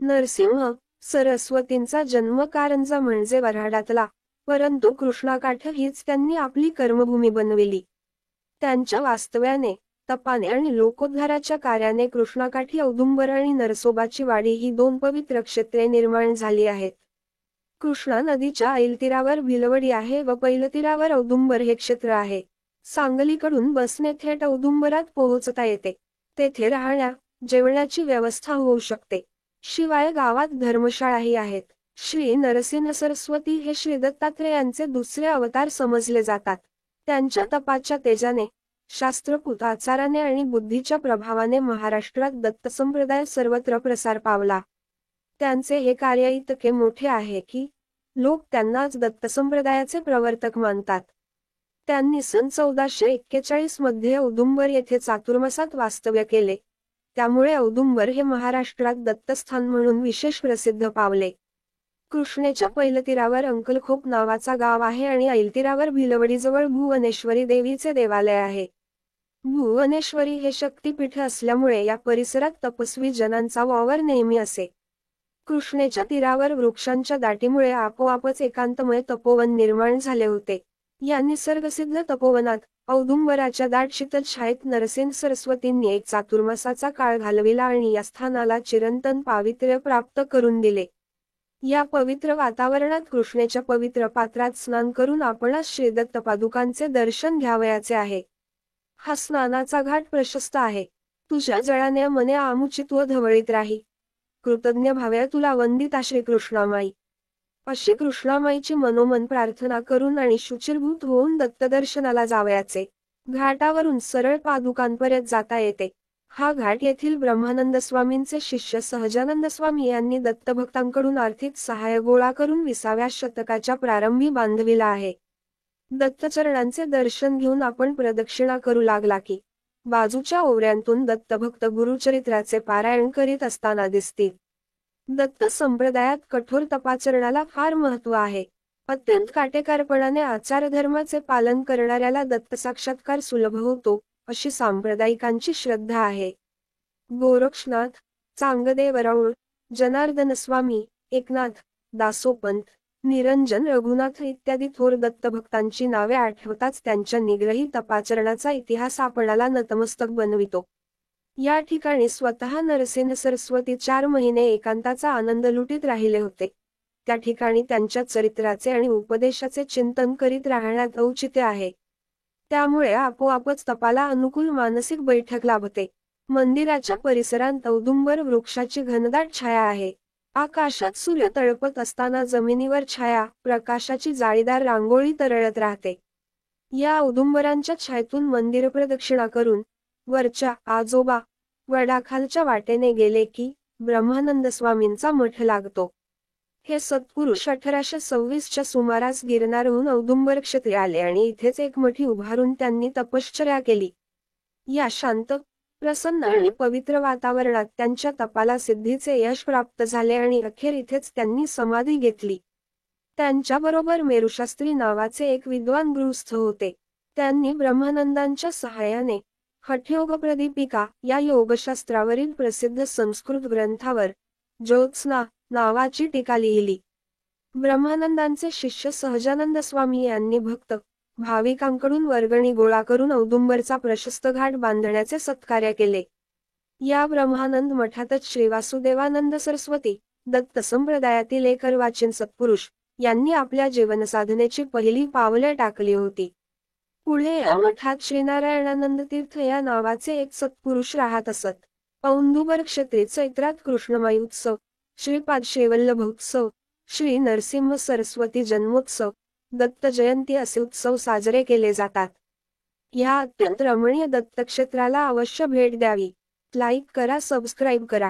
नरसिंह सरस्वतींचा जन्म कारंजा म्हणजे वऱ्हाडातला, परंतु कृष्णाकाठ हीच त्यांनी आपली कर्मभूमी बनविली. त्यांच्या वास्तव्याने, तपाने आणि लोकोद्धाराच्या कार्याने कृष्णाकाठी औदुंबर आणि नरसोबाची वाडी ही दोन पवित्र क्षेत्रे निर्माण झाली आहेत. कृष्णा नदीच्या ऐल तीरावर भिलवडी आहे व पैल तीरावर औदुंबर हे क्षेत्र आहे. सांगलीकडून बसने थेट औदुंबरात पोहोचता येते. तेथे राहण्या, जेवणाची व्यवस्था होऊ शकते. शिवाय गावात धर्मशाळाही आहेत. श्री नरसिंह सरस्वती हे श्री दत्तात्रेयांचे दुसरे अवतार समजले जातात. त्यांच्या तपाच्या तेजाने, शास्त्रपूत आचाराने आणि बुद्धीच्या प्रभावाने महाराष्ट्रात दत्त संप्रदाय सर्वत्र प्रसार पावला. त्यांचे हे कार्य इतके मोठे आहे की लोक त्यांनाच दत्त संप्रदायाचे प्रवर्तक मानतात. त्यांनी सन 1441 मध्ये औदुंबर येथे चातुर्मासात वास्तव्य केले. त्यामुळे औदुंबर हे महाराष्ट्रात दत्तस्थान म्हणून विशेष प्रसिद्ध पावले. कृष्णेच्या पैलतीरावर अंकलखोप नावाचा गाव आहे आणि ऐलतीरावर भिलवडीजवळ भुवनेश्वरी देवीचे देवालय आहे. भुवनेश्वरी हे शक्तिपीठ असल्यामुळे या परिसरात तपस्वी जनांचा वावर नेहमी असे. कृष्णेच्या तीरावर वृक्षांच्या दाटीमुळे आपोआपच एकांतमय तपोवन निर्माण झाले होते. या निसर्गसिद्ध तपोवनात औदुंबराच्या दाट शीतल छायेत नरसिंह सरस्वतींनी एक चातुर्मासाचा काळ घालविला आणि या स्थानाला चिरंतन पावित्र्य प्राप्त करून दिले. या पवित्र वातावरणात कृष्णेच्या पवित्र पात्रात स्नान करून आपणास श्रीदत्त पादुकांचे दर्शन घ्यावयाचे आहे. हा स्नानाचा घाट प्रशस्त आहे. तुझ्या जळाने मने आमुचित व धवळीत राही. कृतज्ञ भाव्या तुला वंदिता श्रीकृष्णामाई. अशी कृष्णामाईची मनोमन प्रार्थना करून आणि शुचिर्भूत होऊन दत्तदर्शनाला जावयाचे. घाटावरून सरळ पादुकांपर्यंत जाता येते. हा घाट येथील ब्रह्मानंद स्वामींचे शिष्य सहजानंद स्वामी यांनी दत्तभक्तांकडून आर्थिक सहाय्य गोळा करून 20व्या शतकाच्या प्रारंभी बांधविला आहे. दत्तचरणांचे दर्शन घेऊन आपण प्रदक्षिणा करू लागला की बाजूच्या ओवऱ्यांतून दत्तभक्त गुरुचरित्राचे पारायण करीत असताना दिसतील. दत्त संप्रदायात कठोर तपाचरणाला फार महत्त्व आहे. अत्यंत काटेकारपणाने आचारधर्माचे पालन करणाऱ्याला दत्त साक्षात्कार सुलभ होतो, अशी सांप्रदायिकांची श्रद्धा आहे. गोरक्षनाथ, चांगदेव राऊळ, जनार्दन स्वामी, एकनाथ, दासोपंत, निरंजन रघुनाथ इत्यादी थोर दत्तभक्तांची नावे आठवताच त्यांच्या निग्रही तपाचरणाचा इतिहास आपणाला नतमस्तक बनवितो. या ठिकाणी स्वतः नरसिंह सरस्वती 4 महिने एकांताचा आनंद लुटीत राहिले होते. त्या ठिकाणी त्यांच्या चरित्राचे आणि उपदेशाचे चिंतन करीत राहण्यात औचित्य आहे. त्यामुळे आपोआपच तपाला अनुकूल मानसिक बैठक लाभते. मंदिराच्या परिसरात औदुंबर वृक्षाची घनदाट छाया आहे. आकाशात सूर्य तळपत असताना जमिनीवर छाया, प्रकाशाची जाळीदार रांगोळी तरळत राहते. या औदुंबरांच्या छायेतून मंदिर प्रदक्षिणा करून वरच्या आजोबा वडाखालच्या वाटेने गेले की ब्रह्मानंद स्वामींचा मठ लागतो. हे सत्पुरुष 1826च्या सुमारास गिरनारहून औदुंबर क्षेत्री आले आणि इथेच एक मठी उभारून त्यांनी तपश्चर्या केली. या शांत, प्रसन्न आणि पवित्र वातावरणात त्यांच्या तपाला सिद्धीचे यश प्राप्त झाले आणि अखेर इथेच त्यांनी समाधी घेतली. त्यांच्याबरोबर मेरुशास्त्री नावाचे एक विद्वान गृहस्थ होते. त्यांनी ब्रह्मानंदांच्या सहाय्याने हठयोग प्रदीपिका या योगशास्त्रावरील प्रसिद्ध संस्कृत ग्रंथावर ज्योत्स्ना नावाची टीका लिहिली. ब्रह्मानंदांचे शिष्य सहजानंद स्वामी यांनी भक्त भाविकांकडून वर्गणी गोळा करून औदुंबरचा प्रशस्त घाट बांधण्याचे सत्कार्य केले. या ब्रह्मानंद मठातच श्री वासुदेवानंद सरस्वती, दत्त संप्रदायातील एक अर्वाचीन सत्पुरुष, यांनी आपल्या जीवनसाधनेची पहिली पावले टाकली होती. पुढे या मठात श्रीनारायणानंद तीर्थ या नावाचे एक सत्पुरुष राहत असत. औदुंबर क्षेत्री चैत्रात कृष्णमाई उत्सव, श्रीपाद श्रीवल्लभ उत्सव, श्री नरसिंह सरस्वती जन्मोत्सव, दत्त जयंती असे उत्सव साजरे केले जातात. या अत्यंत रमणीय दत्तक्षेत्राला अवश्य भेट द्यावी. लाईक करा, सबस्क्राईब करा.